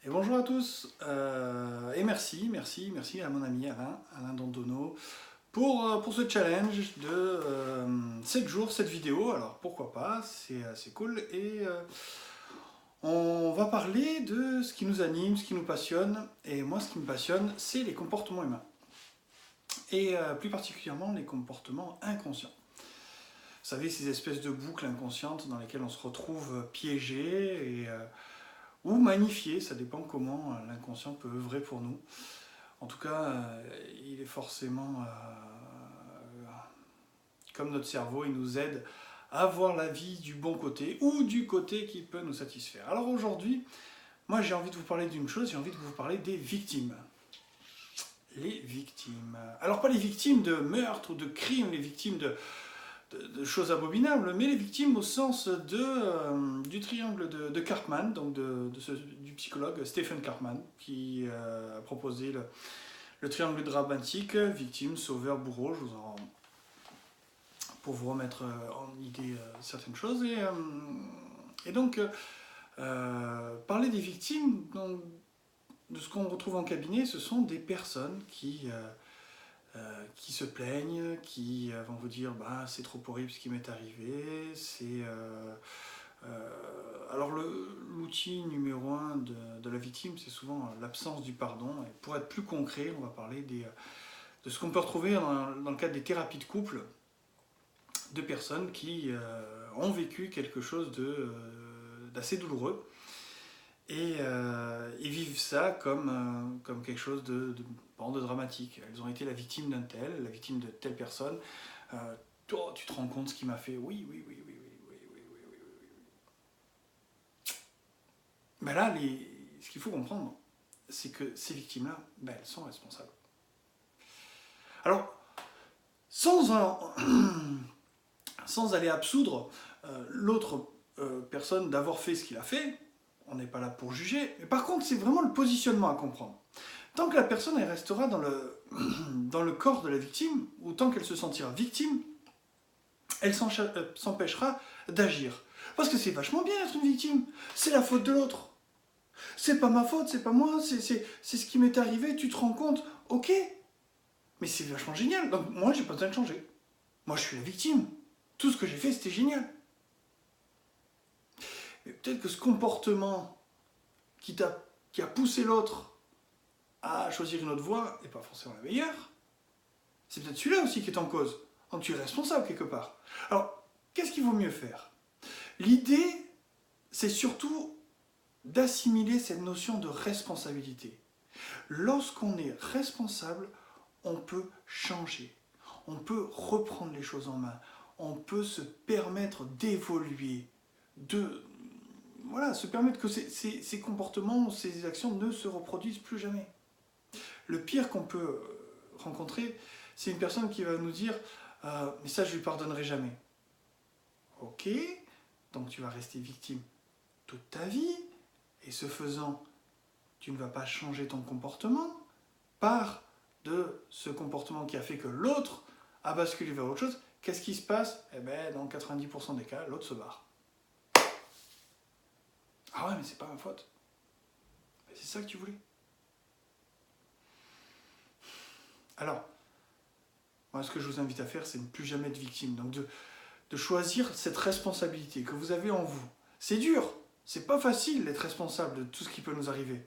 Et bonjour à tous, et merci à mon ami Alain Dondono, pour ce challenge de 7 jours, cette vidéo. Alors pourquoi pas, c'est assez cool. Et on va parler de ce qui nous anime, ce qui nous passionne. Et moi, ce qui me passionne, c'est les comportements humains. Et plus particulièrement les comportements inconscients. Vous savez, ces espèces de boucles inconscientes dans lesquelles on se retrouve piégé ou magnifié, ça dépend comment l'inconscient peut œuvrer pour nous. En tout cas, il est forcément, comme notre cerveau, il nous aide à voir la vie du bon côté ou du côté qui peut nous satisfaire. Alors aujourd'hui, moi j'ai envie de vous parler d'une chose, j'ai envie de vous parler des victimes. Les victimes. Alors pas les victimes de meurtres ou de crimes, les victimes de choses abominables, mais les victimes au sens du triangle de Karpman, donc du psychologue Stephen Karpman, qui a proposé le triangle dramatique, victime, sauveur, bourreau, pour vous remettre en idée certaines choses. Et donc, parler des victimes, donc, de ce qu'on retrouve en cabinet, ce sont des personnes qui se plaignent, qui vont vous dire bah, c'est trop horrible ce qui m'est arrivé. Alors l'outil numéro un de la victime, c'est souvent l'absence du pardon. Et pour être plus concret, on va parler de ce qu'on peut retrouver dans le cadre des thérapies de couple, de personnes qui ont vécu quelque chose d'assez douloureux et vivent ça comme quelque chose de dramatique. Elles ont été la victime d'un tel, la victime de telle personne. Toi, tu te rends compte ce qu'il m'a fait? Oui. Mais là, ce qu'il faut comprendre, c'est que ces victimes-là, elles sont responsables. Alors, sans aller absoudre l'autre personne d'avoir fait ce qu'il a fait, on n'est pas là pour juger, mais par contre, c'est vraiment le positionnement à comprendre. Tant que la personne elle restera dans le corps de la victime, ou tant qu'elle se sentira victime, elle s'empêchera d'agir. Parce que c'est vachement bien d'être une victime, c'est la faute de l'autre. C'est pas ma faute, c'est pas moi, c'est ce qui m'est arrivé, tu te rends compte, ok, mais c'est vachement génial, donc moi j'ai pas besoin de changer. Moi je suis la victime, tout ce que j'ai fait c'était génial. Mais peut-être que ce comportement qui a poussé l'autre à choisir une autre voie n'est pas forcément la meilleure. C'est peut-être celui-là aussi qui est en cause. Donc tu es responsable quelque part. Alors, qu'est-ce qu'il vaut mieux faire? L'idée, c'est surtout d'assimiler cette notion de responsabilité. Lorsqu'on est responsable, on peut changer. On peut reprendre les choses en main. On peut se permettre d'évoluer, se permettre que ces comportements, ces actions ne se reproduisent plus jamais. Le pire qu'on peut rencontrer, c'est une personne qui va nous dire mais ça je lui pardonnerai jamais. Ok, donc tu vas rester victime toute ta vie, et ce faisant, tu ne vas pas changer ton comportement par de ce comportement qui a fait que l'autre a basculé vers autre chose. Qu'est-ce qui se passe? Eh bien, dans 90% des cas, l'autre se barre. Ah ouais, mais c'est pas ma faute. C'est ça que tu voulais. Alors, moi, ce que je vous invite à faire, c'est ne plus jamais être victime. Donc, de choisir cette responsabilité que vous avez en vous. C'est dur, c'est pas facile d'être responsable de tout ce qui peut nous arriver.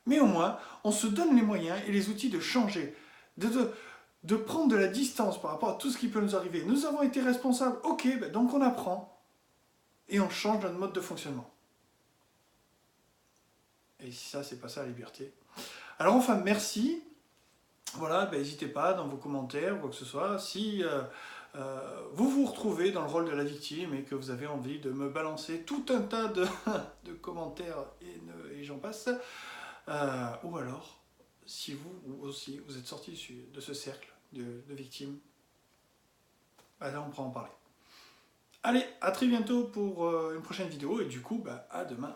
Mais au moins, on se donne les moyens et les outils de changer, de prendre de la distance par rapport à tout ce qui peut nous arriver. Nous avons été responsables, ok, donc on apprend et on change notre mode de fonctionnement. Et si ça, c'est pas ça la liberté. Alors enfin, merci. Voilà, n'hésitez pas dans vos commentaires ou quoi que ce soit, si vous vous retrouvez dans le rôle de la victime et que vous avez envie de me balancer tout un tas de commentaires haineux et j'en passe, ou alors, si vous aussi, vous êtes sorti de ce cercle de victimes, là on pourra en parler. Allez, à très bientôt pour une prochaine vidéo et du coup, à demain.